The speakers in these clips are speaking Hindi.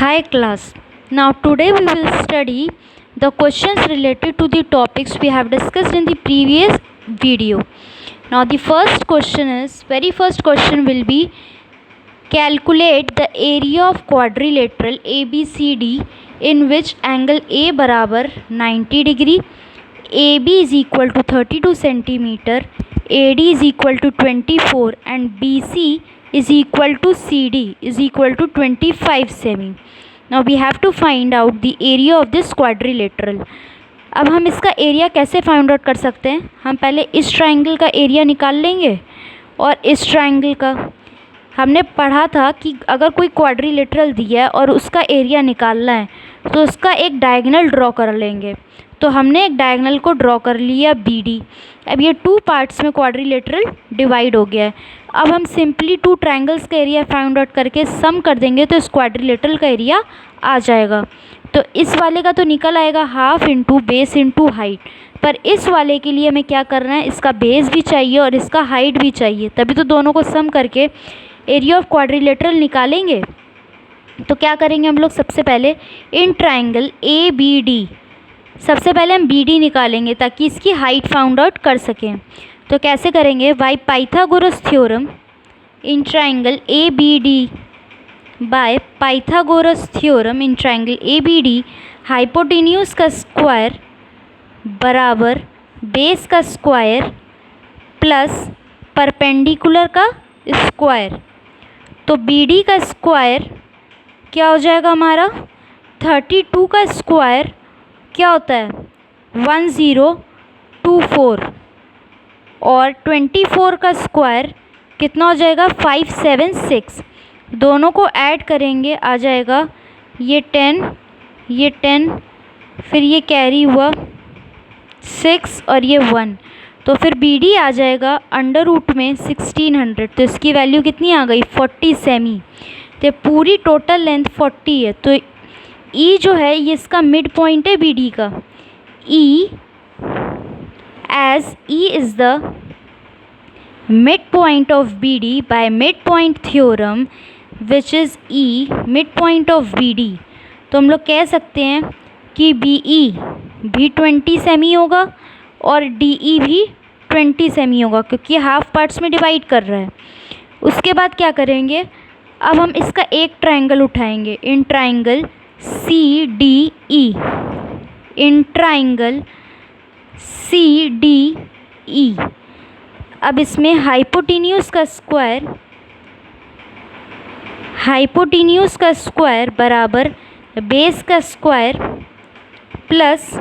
Hi class. Now today we will study the questions related to the topics we have discussed in the previous video. Now the very first question will be calculate the area of quadrilateral ABCD in which angle A बराबर 90 degree, AB is equal to 32 centimeter, AD is equal to 24 and BC is equal to CD is equal to 25 semi. Now we have to find out the area of this quadrilateral. अब हम इसका एरिया कैसे फाइंड आउट कर सकते हैं? हम पहले इस ट्राइंगल का एरिया निकाल लेंगे और इस ट्राइंगल का। हमने पढ़ा था कि अगर कोई क्वाड्रिलेटरल दिया है और उसका एरिया निकालना है तो उसका एक डायगोनल ड्रॉ कर लेंगे। तो हमने एक डायगोनल को ड्रॉ कर लिया BD। अब ये टू पार्ट्स में क्वाड्रिलेटरल डिवाइड हो गया है। अब हम सिंपली टू ट्रायंगल्स का एरिया फाइंड आउट करके सम कर देंगे तो इस क्वाड्रिलेटरल का एरिया आ जाएगा। तो इस वाले का तो निकल आएगा half into base into height, पर इस वाले के लिए हमें क्या करना है, इसका बेस भी चाहिए और इसका हाइट भी चाहिए, तभी तो दोनों को सम करके एरिया ऑफ क्वाड्रिलेटरल निकालेंगे। तो क्या करेंगे हम लोग, सबसे पहले इन ट्राइंगल ABD सबसे पहले हम BD निकालेंगे ताकि इसकी हाइट फाउंड आउट कर सकें। तो कैसे करेंगे, by Pythagoras theorem in triangle ABD by Pythagoras theorem in triangle ABD hypotenuse का स्क्वायर बराबर बेस का स्क्वायर प्लस परपेंडिकुलर का स्क्वायर। तो BD का स्क्वायर क्या हो जाएगा हमारा, 32 का स्क्वायर क्या होता है 1024 और 24 का स्क्वायर कितना हो जाएगा 576। दोनों को ऐड करेंगे आ जाएगा ये 10 फिर ये कैरी हुआ 6 और ये 1। तो फिर BD आ जाएगा अंडर रूट में 1600। तो इसकी वैल्यू कितनी आ गई 40 सेमी। तो पूरी टोटल लेंथ 40 है। तो E जो है ये इसका मिड पॉइंट है BD का। E as E is the midpoint of BD by midpoint theorem which is E midpoint of BD। तो हम लोग कह सकते हैं कि BE भी 20 सेमी होगा और DE भी 20 सेमी होगा क्योंकि हाफ पार्ट्स में डिवाइड कर रहा है। उसके बाद क्या करेंगे, अब हम इसका एक ट्राइंगल उठाएंगे in triangle CDE, in triangle CDE। अब इसमें हाइपोटेन्यूज का स्क्वायर बराबर बेस का square plus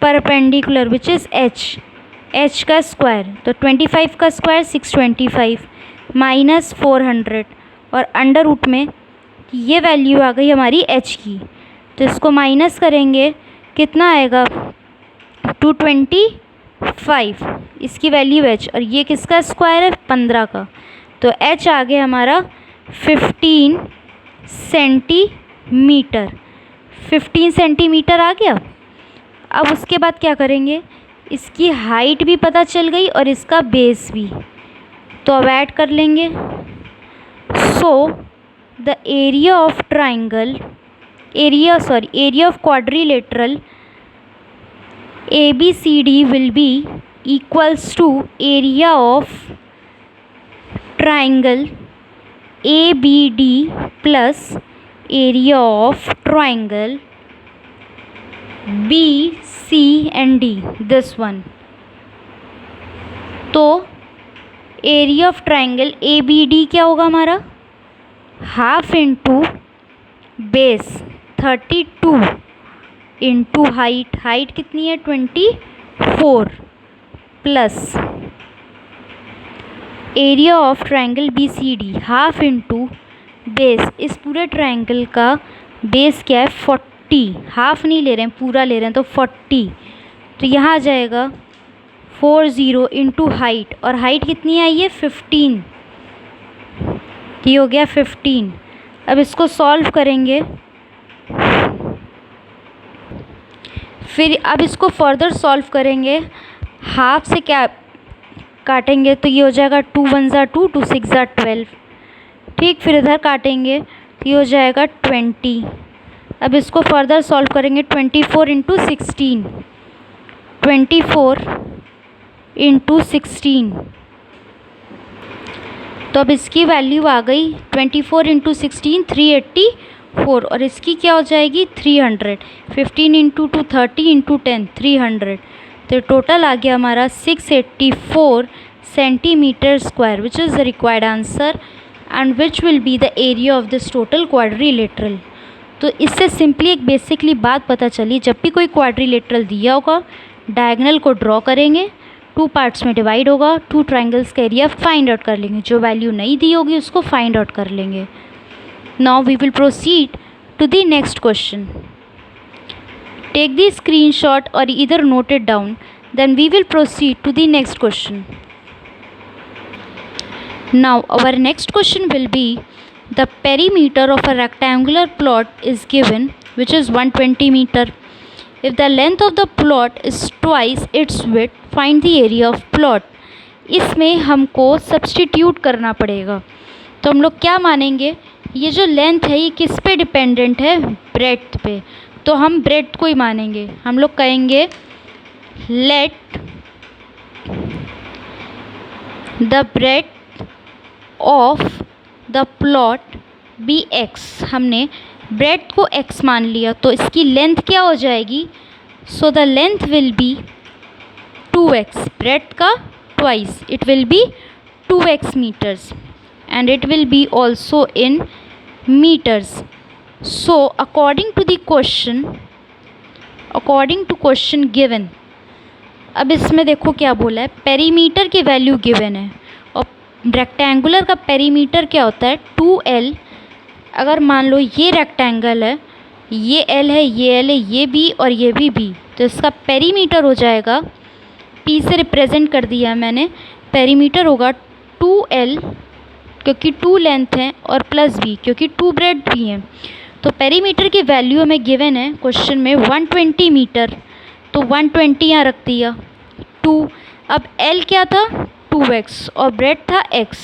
perpendicular which is h का स्क्वायर। तो 25 का स्क्वायर 625 माइनस 400 और अंडर रूट में ये वैल्यू आ गई हमारी h की। तो इसको माइनस करेंगे कितना आएगा 225, इसकी वैल्यू h और ये किसका स्क्वायर है 15 का। तो h आ गया हमारा 15 सेंटीमीटर आ गया। अब उसके बाद क्या करेंगे, इसकी हाइट भी पता चल गई और इसका बेस भी, तो अब ऐड कर लेंगे। So the area of quadrilateral ABCD will be equals to area of triangle ABD plus area of triangle BC and D, this one। तो एरिया ऑफ ट्राइंगल ABD क्या होगा हमारा, half into base 32 into height कितनी है 24 plus area of triangle BCD half into base. इस पूरे ट्राइंगल का बेस क्या है 40, हाफ नहीं ले रहे हैं पूरा ले रहे हैं तो 40। तो यहाँ आ जाएगा 40 इंटू हाइट और हाइट कितनी आई है 15, ये हो गया 15। अब इसको सॉल्व करेंगे, फिर अब इसको फर्दर सॉल्व करेंगे, हाफ से क्या काटेंगे तो ये हो जाएगा 2 1 ज़ा 2 2 6 ज़ा 12। ठीक, फिर इधर काटेंगे तो ये हो जाएगा 20 अब इसको फर्दर सॉल्व करेंगे 24 इंटू 16, 24 इंटू 16, तो अब इसकी वैल्यू आ गई 24 इंटू 16 384, और इसकी क्या हो जाएगी 300, 15 इंटू 2 30 इंटू 10 300, तो टोटल आ गया हमारा 684 centimetre square, which is the required answer and which will be the area of this total quadrilateral. तो इससे सिंपली एक बेसिकली बात पता चली, जब भी कोई क्वाड्रिलेटरल दिया होगा डायगोनल को ड्रॉ करेंगे, 2 पार्ट्स में डिवाइड होगा, 2 ट्राइंगल्स का एरिया फाइंड आउट कर लेंगे, जो वैल्यू नहीं दी होगी उसको फाइंड आउट कर लेंगे। Now we will proceed to the next question. Take the screenshot और either note it down, then we will proceed to the next question. Now our next question will be the perimeter of a rectangular plot is given, which is 120 meter. If the length of the plot is twice its width, find the area of plot. इसमें हमको सब्सटीट्यूट करना पड़ेगा, तो हम लोग क्या मानेंगे, ये जो लेंथ है ये किस पे डिपेंडेंट है, ब्रेड्थ पे, तो हम ब्रेड्थ को ही मानेंगे। हम लोग कहेंगे let the breadth of the plot be x, हमने ब्रेड्थ को x मान लिया, तो इसकी लेंथ क्या हो जाएगी, so the length will be 2x, breadth का twice, it will be 2x metres and it will be also in metres. So according to question given, अब इसमें देखो क्या बोला है, पेरीमीटर की वैल्यू गिवन है और रेक्टेंगुलर का पेरीमीटर क्या होता है 2L। अगर मान लो ये रेक्टेंगल है, ये L है, ये L है, ये B और ये भी B, तो इसका पेरीमीटर हो जाएगा, P से रिप्रेजेंट कर दिया मैंने, पेरीमीटर होगा 2L क्योंकि 2 लेंथ है और प्लस B क्योंकि 2 ब्रेड्थ भी हैं। तो पेरीमीटर की वैल्यू हमें गिवन है क्वेश्चन में 120 मीटर, तो 120 यहाँ रख दिया 2। अब L क्या था 2x और ब्रेड्थ था x,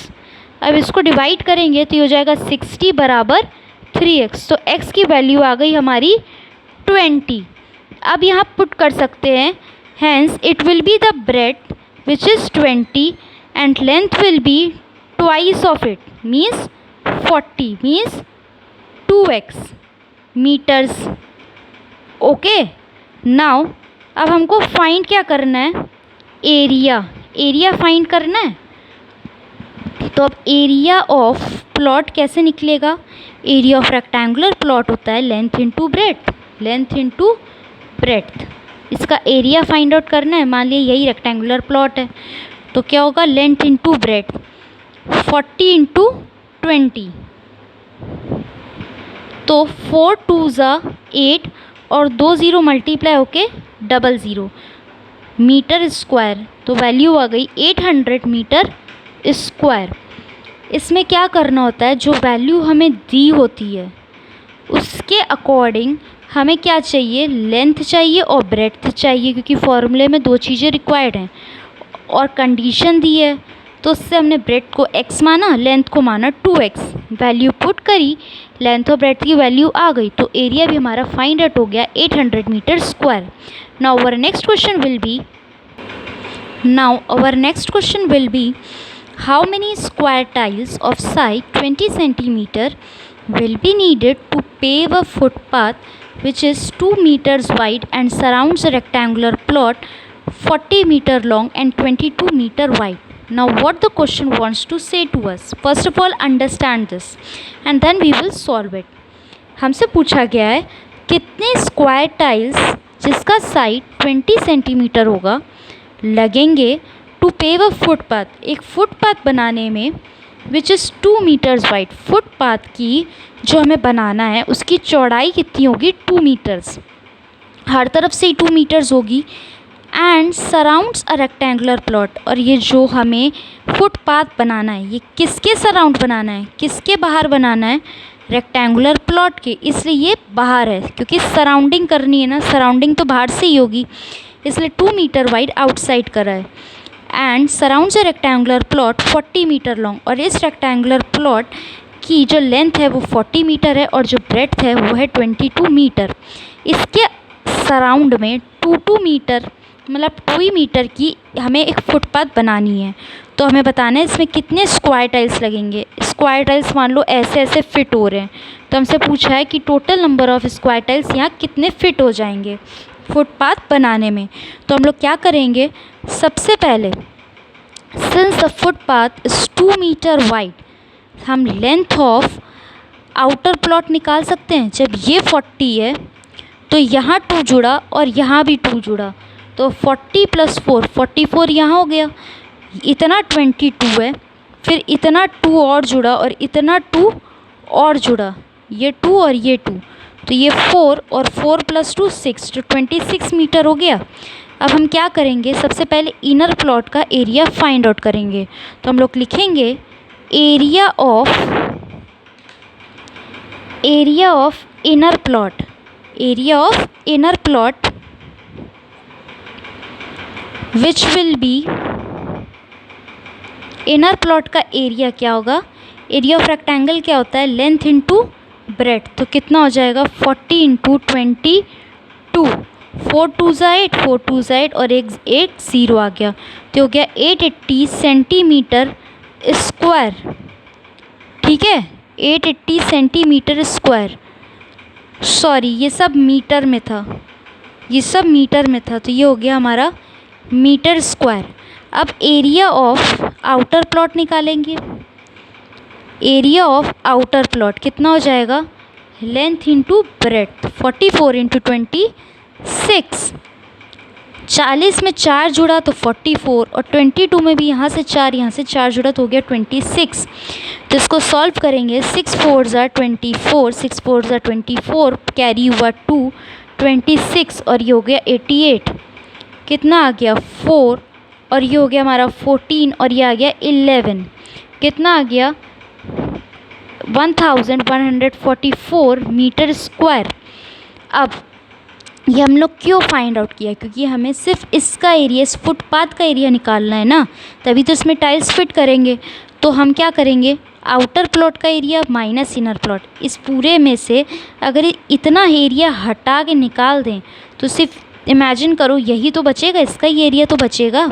अब इसको डिवाइड करेंगे तो ये हो जाएगा 60 बराबर 3x, तो x की वैल्यू आ गई हमारी 20। अब यहाँ पुट कर सकते हैं, hence it will be the breadth which is 20 and length will be twice of it means 40 means 2x meters. Okay, now अब हमको फाइंड क्या करना है, एरिया फाइंड करना है। तो अब एरिया ऑफ प्लॉट कैसे निकलेगा, एरिया ऑफ रेक्टेंगुलर प्लॉट होता है लेंथ इंटू ब्रेड्थ, इसका एरिया फाइंड आउट करना है। मान लिया यही रेक्टेंगुलर प्लॉट है, तो क्या होगा लेंथ इंटू ब्रेड्थ, 40 इंटू 20, तो 4 2 8 और 2 0 मल्टीप्लाई होके 00 मीटर स्क्वायर, तो वैल्यू आ गई 800 मीटर स्क्वायर। इसमें क्या करना होता है, जो वैल्यू हमें दी होती है उसके अकॉर्डिंग हमें क्या चाहिए, लेंथ चाहिए और ब्रेड्थ चाहिए, क्योंकि फॉर्मूले में 2 चीज़ें रिक्वायर्ड हैं और कंडीशन दी है, तो उससे हमने ब्रेड्थ को x माना, लेंथ को माना 2x, वैल्यू पुट करी, लेंथ और ब्रेड्थ की वैल्यू आ गई, तो एरिया भी हमारा फाइंड आउट हो गया 800 meter square. Now our next question will be how many square tiles of side 20 centimeter will be needed to pave a footpath which is 2 meters wide and surrounds a rectangular plot 40 meter long and 22 meter wide. Now what the question wants to say to us, first of all understand this and then we will solve it. हमसे पूछा गया है कितने स्क्वायर टाइल्स जिसका साइड 20 सेंटीमीटर होगा लगेंगे टू पेव अ फुटपाथ, एक फुटपाथ बनाने में, which is 2 meters wide. Footpath की जो हमें बनाना है उसकी चौड़ाई कितनी होगी 2 मीटर्स, हर तरफ से ही 2 मीटर्स होगी, and surrounds a rectangular plot. और ये जो हमें फुटपाथ बनाना है ये किसके सराउंड बनाना है, किसके बाहर बनाना है, रेक्टेंगुलर प्लॉट के, इसलिए ये बाहर है क्योंकि सराउंडिंग करनी है ना, सराउंडिंग तो बाहर से ही होगी, इसलिए 2 मीटर वाइड आउटसाइड करा है। And surrounds a rectangular plot 40 meter long, और इस रेक्टेंगुलर प्लॉट इसकी जो लेंथ है वो 40 मीटर है और जो ब्रेड्थ है वो है 22 मीटर। इसके सराउंड में 2 मीटर मतलब 2 मीटर की हमें एक फुटपाथ बनानी है। तो हमें बताना है इसमें कितने स्क्वायर टाइल्स लगेंगे। स्क्वायर टाइल्स मान लो ऐसे ऐसे फिट हो रहे हैं, तो हमसे पूछा है कि total number of square tiles यहाँ कितने फिट हो जाएंगे फुटपाथ बनाने में। तो हम लोग क्या करेंगे, सबसे पहले since the footpath is 2 meter wide, हम लेंथ ऑफ आउटर प्लॉट निकाल सकते हैं। जब ये 40 है तो यहाँ 2 जुड़ा और यहाँ भी 2 जुड़ा, तो 40 + 4 44 यहाँ हो गया। इतना 22 है, फिर इतना 2 और जुड़ा और इतना 2 और जुड़ा, ये 2 और ये 2, तो ये 4 और 4 + 2 6, तो 26 मीटर हो गया। अब हम क्या करेंगे, सबसे पहले इनर प्लॉट का एरिया फाइंड आउट करेंगे। तो हम लोग लिखेंगे area of inner plot, area of inner plot which will be, inner plot का एरिया क्या होगा, एरिया ऑफ रेक्टेंगल क्या होता है, लेंथ इंटू ब्रेड्थ। तो कितना हो जाएगा 40 × 22, 4 2 ज़ा 8, 4 2 ज़ा 8 और 1 0 आ गया, तो हो गया 880 सेंटीमीटर स्क्वायर। ठीक है, 880 सेंटीमीटर स्क्वायर। सॉरी, ये सब मीटर में था, ये सब मीटर में था, तो ये हो गया हमारा मीटर स्क्वायर। अब एरिया ऑफ आउटर प्लॉट निकालेंगे। एरिया ऑफ आउटर प्लॉट कितना हो जाएगा, लेंथ इंटू ब्रेड्थ, 44 × 26, 40 में 4 जुड़ा तो 44 और 22 में भी यहाँ से 4 जुड़ा तो हो गया 26। तो इसको सॉल्व करेंगे, 6 4 ज़ा 24, 6 4 ज़ा 24, कैरी हुआ 2, 26 और ये हो गया 88। कितना आ गया 4 और ये हो गया हमारा 14 और ये आ गया 11। कितना आ गया 1144 मीटर स्क्वायर। अब ये हम लोग क्यों फाइंड आउट किया, क्योंकि हमें सिर्फ इसका एरिया, इस फुटपाथ का एरिया निकालना है ना, तभी तो इसमें टाइल्स फिट करेंगे। तो हम क्या करेंगे, आउटर प्लॉट का एरिया माइनस इनर प्लॉट, इस पूरे में से अगर इतना एरिया हटा के निकाल दें तो सिर्फ इमेजिन करो यही तो बचेगा, इसका ही एरिया तो बचेगा।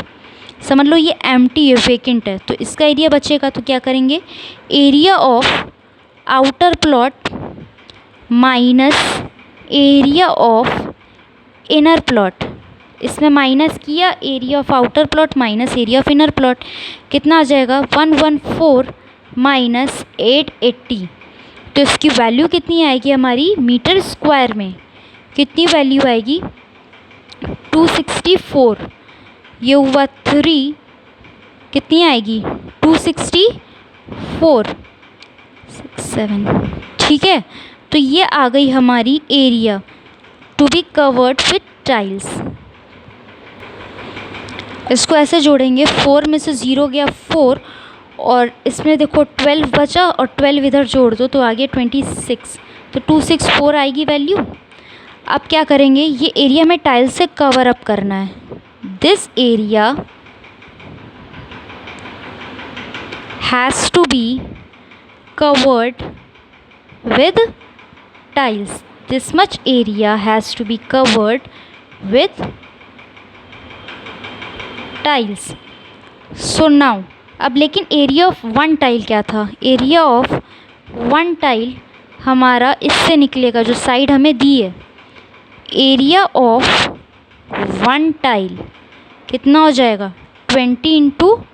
समझ लो ये एम्प्टी है, वेकेंट है, तो इसका एरिया बचेगा। तो क्या करेंगे, area of outer plot minus area of inner plot, इसमें माइनस किया, area of outer plot minus area of inner plot, कितना आ जाएगा 114 माइनस 880। तो इसकी वैल्यू कितनी आएगी हमारी मीटर स्क्वायर में, कितनी वैल्यू आएगी 264। ये हुआ 3, कितनी आएगी 264 6 7। ठीक है, तो ये आ गई हमारी area to be covered with tiles. इसको ऐसे जोड़ेंगे, 4 में से 0 गया 4 और इसमें देखो 12 बचा और 12 इधर जोड़ दो तो आ गया 26, तो 264 आएगी वैल्यू। अब क्या करेंगे, ये एरिया में टाइल्स से कवर अप करना है। This area has to be covered with tiles, this much area has to be covered with tiles. So now, अब लेकिन एरिया ऑफ 1 टाइल क्या था, एरिया ऑफ 1 टाइल हमारा इससे निकलेगा जो साइड हमें दी है। एरिया ऑफ 1 टाइल कितना हो जाएगा 20 ×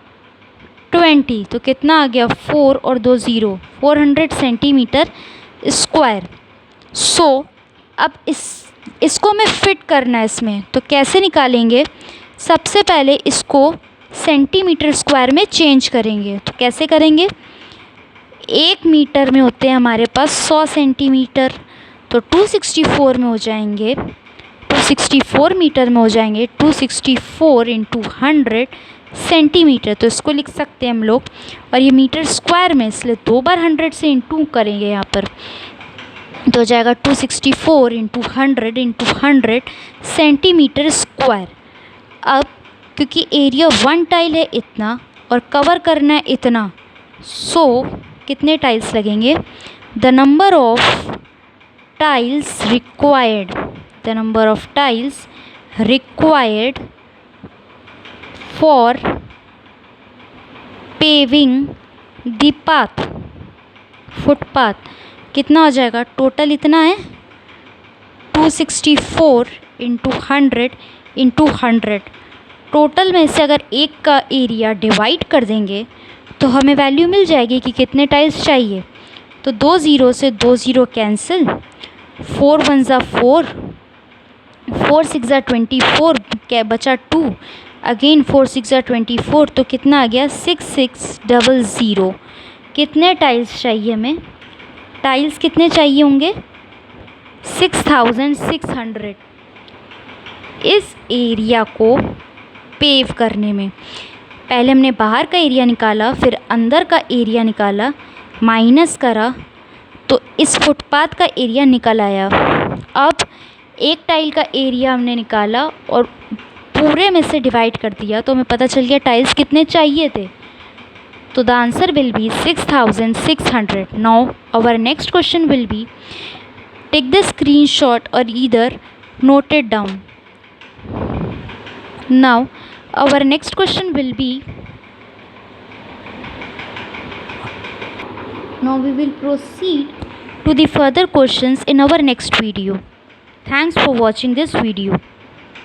20, तो कितना आ गया 4 और 2 0, 400 सेंटीमीटर स्क्वायर। सो अब इसको हमें फिट करना है इसमें, तो कैसे निकालेंगे, सबसे पहले इसको सेंटीमीटर स्क्वायर में चेंज करेंगे। तो कैसे करेंगे, 1 मीटर में होते हैं हमारे पास 100 सेंटीमीटर, तो 264 में हो जाएंगे, 264 मीटर में हो जाएंगे 264 × 100 सेंटीमीटर। तो इसको लिख सकते हैं हम लोग, और ये मीटर स्क्वायर में इसलिए 2 बार 100 से इंटू करेंगे यहाँ पर, तो हो जाएगा 264 × 100 सेंटीमीटर स्क्वायर। अब क्योंकि एरिया 1 टाइल है इतना और कवर करना है इतना, सो कितने टाइल्स लगेंगे? The number of tiles required, the number of tiles required for paving the path, footpath, कितना हो जाएगा? टोटल इतना है 264 इंटू 100 इंटू 100। टोटल में से अगर एक का एरिया डिवाइड कर देंगे तो हमें वैल्यू मिल जाएगी कि कितने टाइल्स चाहिए। तो 2 ज़ीरो से 2 ज़ीरो कैंसिल, 4 वन ज़ा 4, 4 सिक्स ज़ा 24, क्या बचा 2, अगेन 4 सिक्स ज़ा 24, तो कितना आ गया? 6600। कितने टाइल्स चाहिए हमें? टाइल्स कितने चाहिए होंगे? 6600 इस एरिया को पेव करने में। पहले हमने बाहर का एरिया निकाला, फिर अंदर का एरिया निकाला, माइनस करा तो इस फुटपाथ का एरिया निकल आया। अब एक टाइल का एरिया हमने निकाला और पूरे में से डिवाइड कर दिया तो हमें पता चल गया टाइल्स कितने चाहिए थे। तो the answer will be 6600। Now our next question will be, take the screenshot or either note it down. Now our next question will be, now we will proceed to the further questions in our next video. Thanks for watching this video.